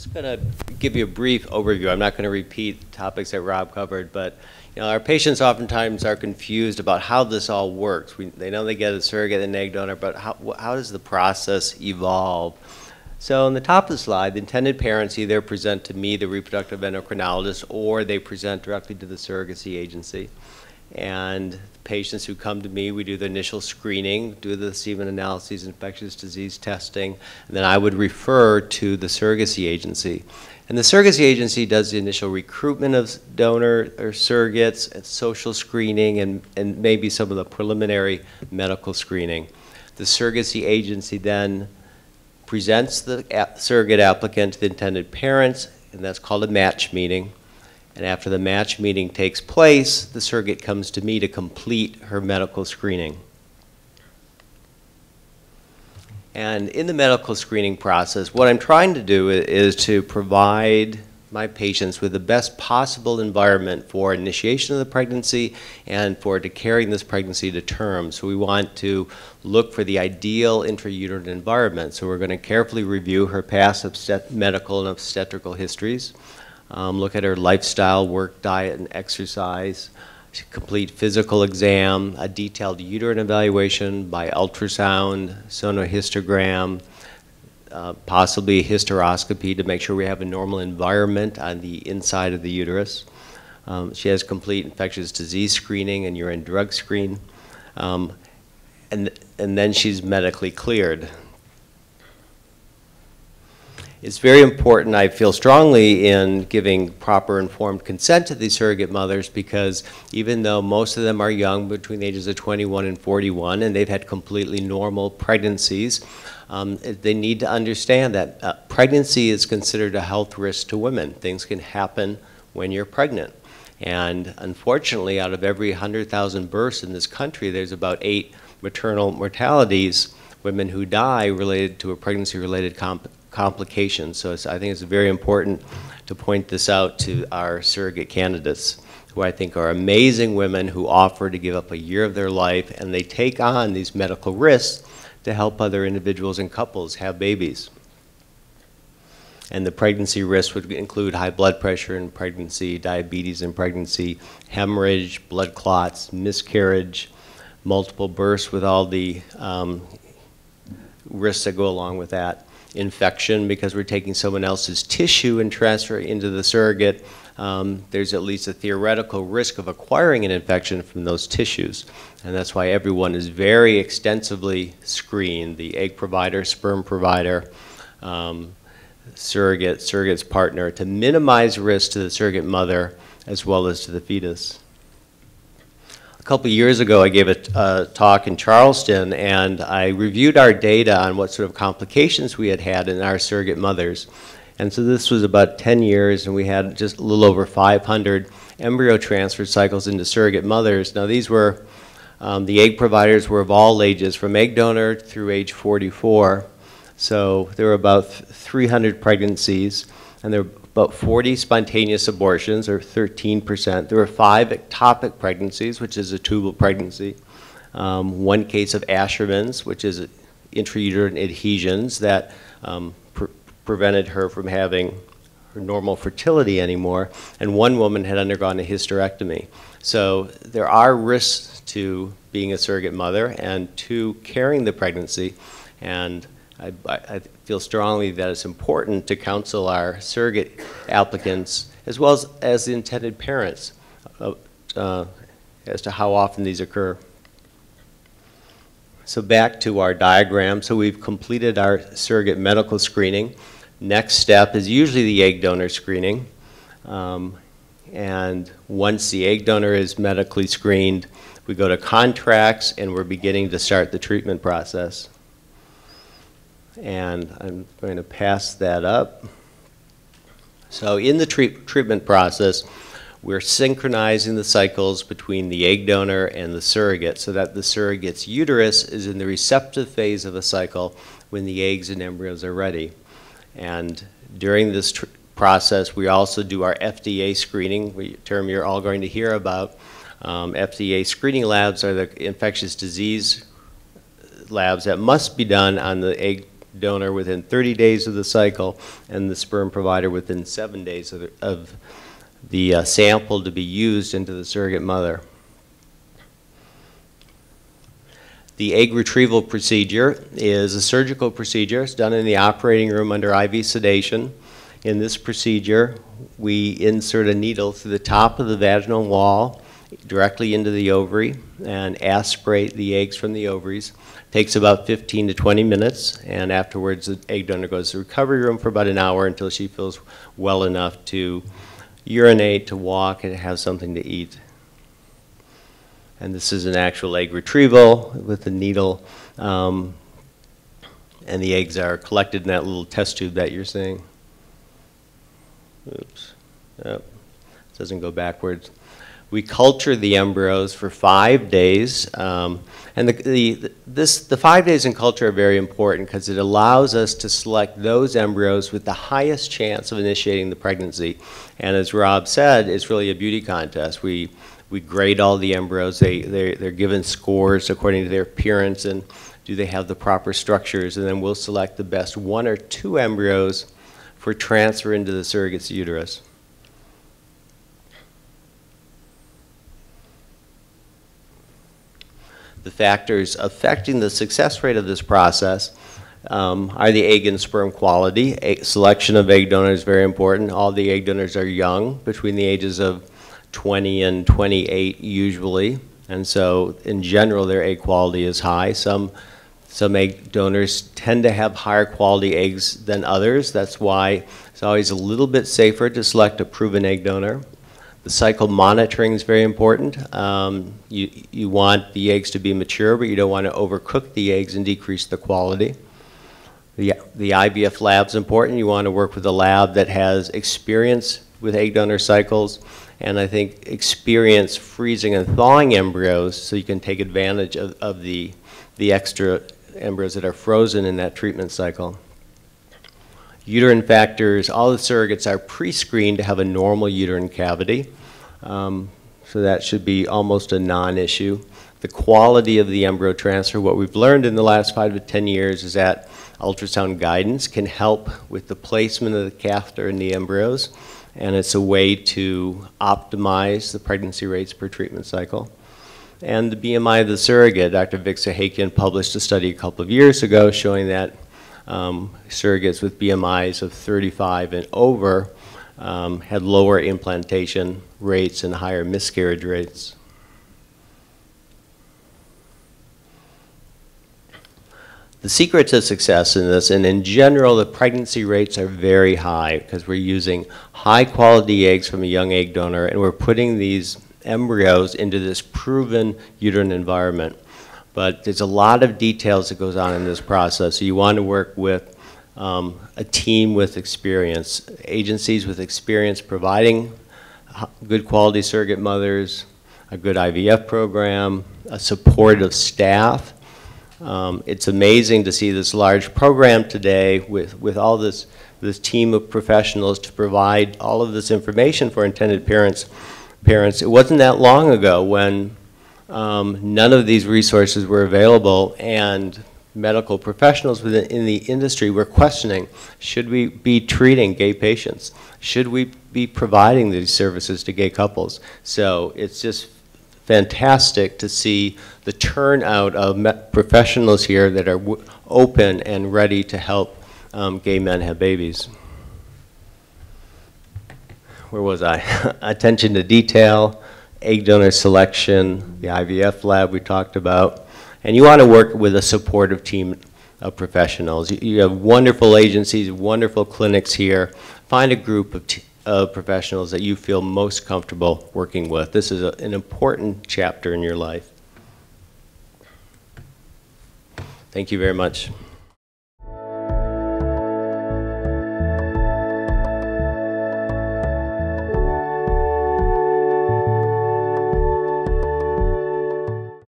just going to give you a brief overview. I'm not going to repeat topics that Rob covered, but our patients oftentimes are confused about how this all works. They know they get a surrogate and an egg donor, but how does the process evolve? So on the top of the slide, the intended parents either present to me, the reproductive endocrinologist, or they present directly to the surrogacy agency. And patients who come to me, we do the initial screening, do the semen analyses, infectious disease testing, and then I would refer to the surrogacy agency. And the surrogacy agency does the initial recruitment of donor or surrogates, and social screening, and maybe some of the preliminary medical screening. The surrogacy agency then presents the surrogate applicant to the intended parents, and that's called a match meeting. And after the match meeting takes place, the surrogate comes to me to complete her medical screening. And in the medical screening process, what I'm trying to do is to provide my patients with the best possible environment for initiation of the pregnancy and for carrying this pregnancy to term. So we want to look for the ideal intrauterine environment. So we're going to carefully review her past medical and obstetrical histories, look at her lifestyle, work, diet, and exercise, complete physical exam, a detailed uterine evaluation by ultrasound, sonohystogram, possibly a hysteroscopy to make sure we have a normal environment on the inside of the uterus. She has complete infectious disease screening and urine drug screen. And then she's medically cleared. It's very important, I feel strongly, in giving proper informed consent to these surrogate mothers, because even though most of them are young, between the ages of 21 and 41, and they've had completely normal pregnancies, they need to understand that pregnancy is considered a health risk to women. Things can happen when you're pregnant. And unfortunately, out of every 100,000 births in this country, there's about 8 maternal mortalities, women who die related to a pregnancy-related complications. So I think it's very important to point this out to our surrogate candidates, who I think are amazing women who offer to give up a year of their life, and they take on these medical risks to help other individuals and couples have babies. And the pregnancy risks would include high blood pressure in pregnancy, diabetes in pregnancy, hemorrhage, blood clots, miscarriage, multiple births with all the risks that go along with that. Infection, because we're taking someone else's tissue and transfer it into the surrogate, there's at least a theoretical risk of acquiring an infection from those tissues. And that's why everyone is very extensively screened, the egg provider, sperm provider, surrogate's partner, to minimize risk to the surrogate mother as well as to the fetus. A couple years ago, I gave a talk in Charleston, and I reviewed our data on what sort of complications we had in our surrogate mothers. And so this was about 10 years, and we had just a little over 500 embryo transfer cycles into surrogate mothers. Now these were, the egg providers were of all ages, from egg donor through age 44. So there were about 300 pregnancies, and there were about 40 spontaneous abortions, or 13%. There were 5 ectopic pregnancies, which is a tubal pregnancy. 1 case of Asherman's, which is intrauterine adhesions that prevented her from having her normal fertility anymore. And 1 woman had undergone a hysterectomy. So there are risks to being a surrogate mother and to carrying the pregnancy. And I feel strongly that it's important to counsel our surrogate applicants as well as the intended parents as to how often these occur. So back to our diagram. So we've completed our surrogate medical screening. Next step is usually the egg donor screening. And once the egg donor is medically screened, we go to contracts, and we're beginning to start the treatment process. And I'm going to pass that up. So in the treatment process, we're synchronizing the cycles between the egg donor and the surrogate so that the surrogate's uterus is in the receptive phase of a cycle when the eggs and embryos are ready. And during this process, we also do our FDA screening, a term you're all going to hear about. FDA screening labs are the infectious disease labs that must be done on the egg donor within 30 days of the cycle, and the sperm provider within 7 days of the sample to be used into the surrogate mother. The egg retrieval procedure is a surgical procedure. It's done in the operating room under IV sedation. In this procedure, we insert a needle through the top of the vaginal wall directly into the ovary and aspirate the eggs from the ovaries. It takes about 15 to 20 minutes, and afterwards the egg donor goes to the recovery room for about an hour until she feels well enough to urinate, to walk, and have something to eat. And this is an actual egg retrieval with the needle, and the eggs are collected in that little test tube that you're seeing. Oops, yep, it doesn't go backwards. We culture the embryos for 5 days, and the 5 days in culture are very important because it allows us to select those embryos with the highest chance of initiating the pregnancy. And as Rob said, it's really a beauty contest. We grade all the embryos. They're given scores according to their appearance and do they have the proper structures, and then we'll select the best 1 or 2 embryos for transfer into the surrogate's uterus. The factors affecting the success rate of this process are the egg and sperm quality. Selection of egg donors is very important. All the egg donors are young, between the ages of 20 and 28 usually, and so in general their egg quality is high. Some egg donors tend to have higher quality eggs than others. That's why it's always a little bit safer to select a proven egg donor. The cycle monitoring is very important. You want the eggs to be mature, but you don't want to overcook the eggs and decrease the quality. The IVF lab is important. You want to work with a lab that has experience with egg donor cycles, and I think experience freezing and thawing embryos so you can take advantage of the extra embryos that are frozen in that treatment cycle. Uterine factors, all the surrogates are pre-screened to have a normal uterine cavity, so that should be almost a non-issue. The quality of the embryo transfer, what we've learned in the last 5 to 10 years is that ultrasound guidance can help with the placement of the catheter in the embryos, and it's a way to optimize the pregnancy rates per treatment cycle. And the BMI of the surrogate, Dr. Vic Sahakian published a study a couple of years ago showing that surrogates with BMIs of 35 and over had lower implantation rates and higher miscarriage rates. The secret to success in this, and in general, the pregnancy rates are very high because we're using high quality eggs from a young egg donor, and we're putting these embryos into this proven uterine environment. But there's a lot of details that goes on in this process. So you want to work with a team with experience, agencies with experience providing good quality surrogate mothers, a good IVF program, a supportive staff. It's amazing to see this large program today with all this team of professionals to provide all of this information for intended parents. It wasn't that long ago when none of these resources were available, and medical professionals in the industry were questioning, should we be treating gay patients? Should we be providing these services to gay couples? So it's just fantastic to see the turnout of professionals here that are open and ready to help gay men have babies. Where was I? Attention to detail, egg donor selection, the IVF lab we talked about, and you want to work with a supportive team of professionals. You have wonderful agencies, wonderful clinics here. Find a group of professionals that you feel most comfortable working with. This is an important chapter in your life. Thank you very much.